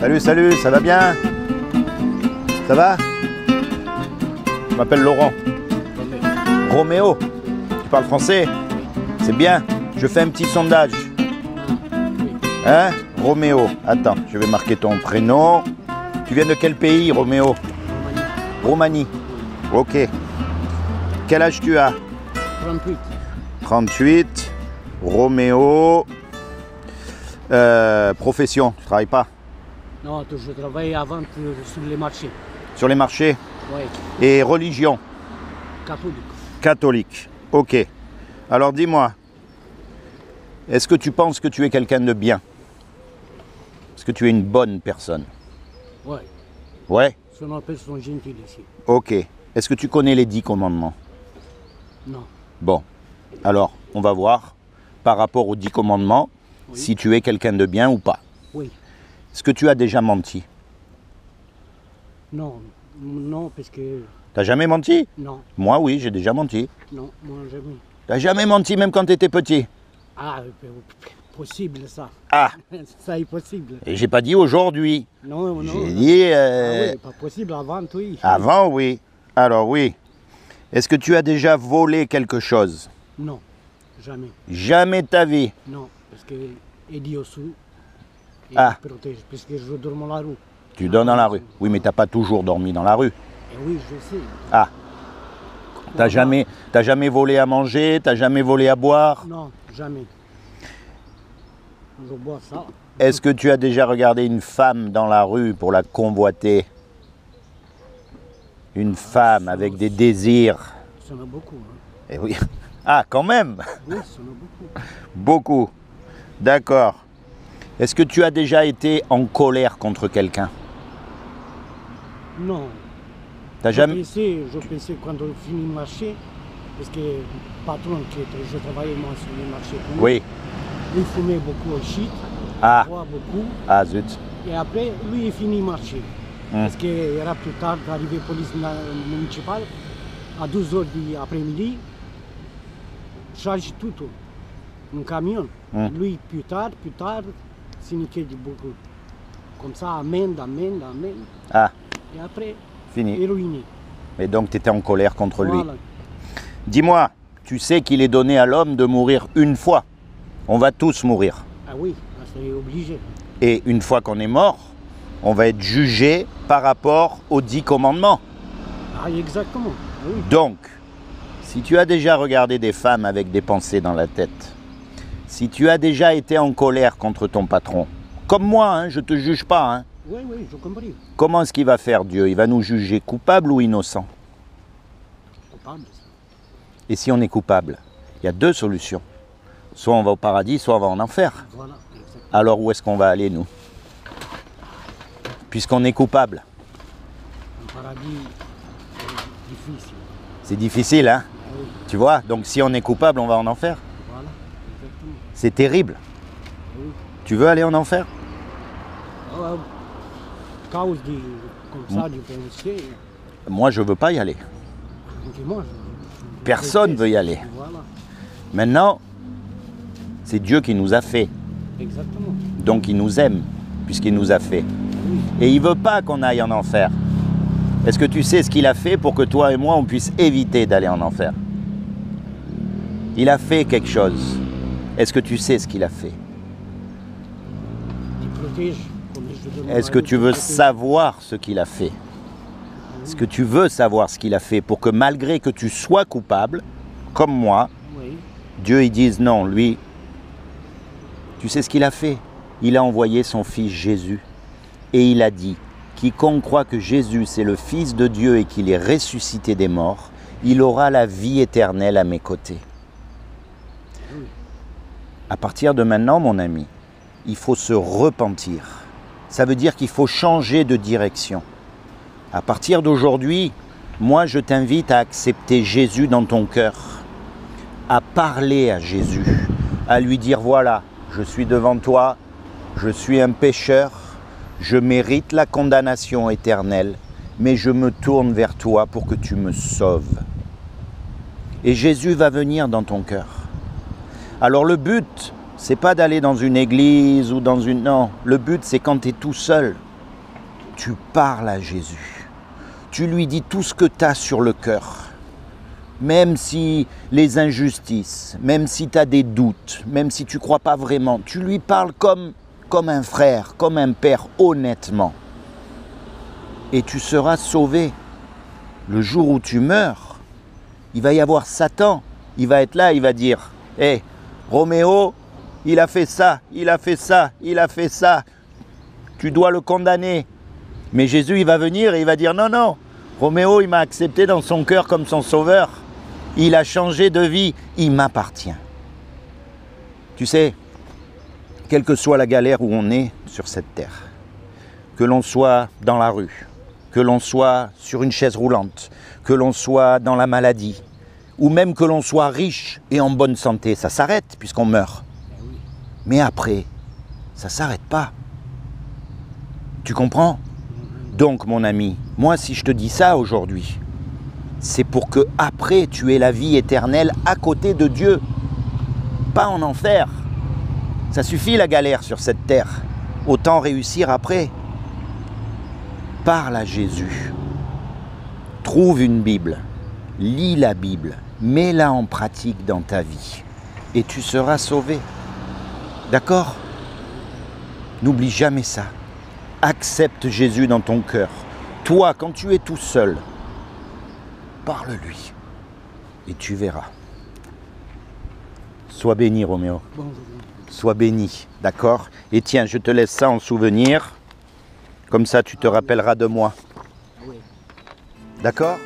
Salut, salut, ça va bien? Ça va? Je m'appelle Laurent. Roméo, tu parles français? C'est bien, je fais un petit sondage. Hein? Roméo, attends, je vais marquer ton prénom. Tu viens de quel pays, Roméo? Roumanie. Ok. Quel âge tu as? 38. 38. Roméo. Profession, tu travailles pas? Non, je travaillais avant sur les marchés. Sur les marchés? Oui, Et religion? catholique. Catholique. Ok. Alors dis-moi, est-ce que tu penses que tu es quelqu'un de bien? Est-ce que tu es une bonne personne? Oui, Ouais? son appel sont gentils ici. Ok. Est-ce que tu connais les 10 commandements? Non. Bon. Alors, on va voir, par rapport aux 10 commandements, Oui. si tu es quelqu'un de bien ou pas. Oui. Est-ce que tu as déjà menti? Non. Non, parce que... T'as jamais menti? Non. Moi, oui, j'ai déjà menti. Non, moi jamais. T'as jamais menti, même quand tu étais petit? Ah, possible ça. Ah, Ça est possible. et j'ai pas dit aujourd'hui. Non, non. J'ai dit Ah oui, pas possible avant, oui. avant, oui. Alors, oui. Est-ce que tu as déjà volé quelque chose? Non, jamais. Jamais de ta vie. Non, parce que Dieu aussi, il Ah. me protège, parce que je dors dans la rue. Tu dors dans la rue. Oui, mais t'as pas toujours dormi dans la rue. Et oui, je sais. Ah, t'as jamais volé à manger, t'as jamais volé à boire. Non, jamais. Je bois ça. Est-ce que tu as déjà regardé une femme dans la rue pour la convoiter? Une femme avec des désirs. Ça en a beaucoup. Hein. Eh oui. Ah, quand même. Oui, ça en a beaucoup. Beaucoup. D'accord. Est-ce que tu as déjà été en colère contre quelqu'un? Non. T'as jamais... Je pensais quand on finit le marché, parce que le patron je travaillais moi sur le marché, Oui. il fumait beaucoup au shit, Ah. boit beaucoup, Ah, zut. et après, lui, il finit le marché. Parce qu'il era plus tard d'arriver police municipale, à 12h de l'après-midi, charge tout, un camion. Lui, plus tard, c'est niqué beaucoup. Comme ça, amende. Ah, Et après, fini. héroïne. Et donc, tu étais en colère contre lui. Voilà. Dis-moi, tu sais qu'il est donné à l'homme de mourir une fois. On va tous mourir. Ah oui, c'est obligé. Et une fois qu'on est mort, on va être jugé par rapport aux 10 commandements. Ah, exactement. Oui. Donc, si tu as déjà regardé des femmes avec des pensées dans la tête, si tu as déjà été en colère contre ton patron, comme moi, hein, je ne te juge pas, hein, Oui, j'ai compris. comment est-ce qu'il va faire Dieu? Il va nous juger coupables ou innocents? Coupable. Et si on est coupable, il y a 2 solutions. Soit on va au paradis, soit on va en enfer. Voilà, exactement. Alors où est-ce qu'on va aller, nous? Puisqu'on est coupable. Un paradis difficile. C'est difficile, hein? Ah oui, Tu vois? Donc si on est coupable, on va en enfer. voilà, exactement. C'est terrible. Ah oui. Tu veux aller en enfer? Cause de, comme ça, du pensée. Moi, je ne veux pas y aller. Moi, Personne ne veut y aller. Voilà, Maintenant, c'est Dieu qui nous a fait. exactement. Donc il nous aime, puisqu'il nous a fait. Oui, Et il ne veut pas qu'on aille en enfer. Est-ce que tu sais ce qu'il a fait pour que toi et moi, on puisse éviter d'aller en enfer? Il a fait quelque chose. Est-ce que tu sais ce qu'il a fait? il protège. Comme je demande Est-ce à que eux, tu il veux protège. savoir ce qu'il a fait? Est-ce que tu veux savoir ce qu'il a fait pour que malgré que tu sois coupable, comme moi, Oui, Dieu il dise non, lui, tu sais ce qu'il a fait? Il a envoyé son fils Jésus et il a dit, quiconque croit que Jésus c'est le Fils de Dieu et qu'il est ressuscité des morts, il aura la vie éternelle à mes côtés. oui. À partir de maintenant, mon ami, il faut se repentir. Ça veut dire qu'il faut changer de direction. À partir d'aujourd'hui, moi je t'invite à accepter Jésus dans ton cœur, à parler à Jésus, à lui dire voilà, je suis devant toi, je suis un pécheur, je mérite la condamnation éternelle, mais je me tourne vers toi pour que tu me sauves. Et Jésus va venir dans ton cœur. Alors le but, c'est pas d'aller dans une église ou dans une... Non, le but c'est quand tu es tout seul, tu parles à Jésus. Tu lui dis tout ce que tu as sur le cœur. Même si les injustices, même si tu as des doutes, même si tu ne crois pas vraiment, tu lui parles comme un frère, comme un père, honnêtement. Et tu seras sauvé. Le jour où tu meurs, il va y avoir Satan. Il va être là, il va dire « Hé, Roméo, il a fait ça, il a fait ça, il a fait ça. Tu dois le condamner. » Mais Jésus, il va venir et il va dire « Non, non, Roméo, il m'a accepté dans son cœur comme son sauveur. Il a changé de vie, il m'appartient. » Tu sais, quelle que soit la galère où on est sur cette terre, que l'on soit dans la rue, que l'on soit sur une chaise roulante, que l'on soit dans la maladie, ou même que l'on soit riche et en bonne santé, ça s'arrête puisqu'on meurt. Mais après, ça ne s'arrête pas. Tu comprends ? Donc mon ami, moi si je te dis ça aujourd'hui, c'est pour que après tu aies la vie éternelle à côté de Dieu, pas en enfer. Ça suffit la galère sur cette terre, autant réussir après. Parle à Jésus, trouve une Bible, lis la Bible, mets-la en pratique dans ta vie et tu seras sauvé. D'accord ? N'oublie jamais ça. Accepte Jésus dans ton cœur. Toi, quand tu es tout seul, parle-lui et tu verras. Sois béni, Roméo. Sois béni, d'accord ? Et tiens, je te laisse ça en souvenir. Comme ça, tu te rappelleras de moi. D'accord ?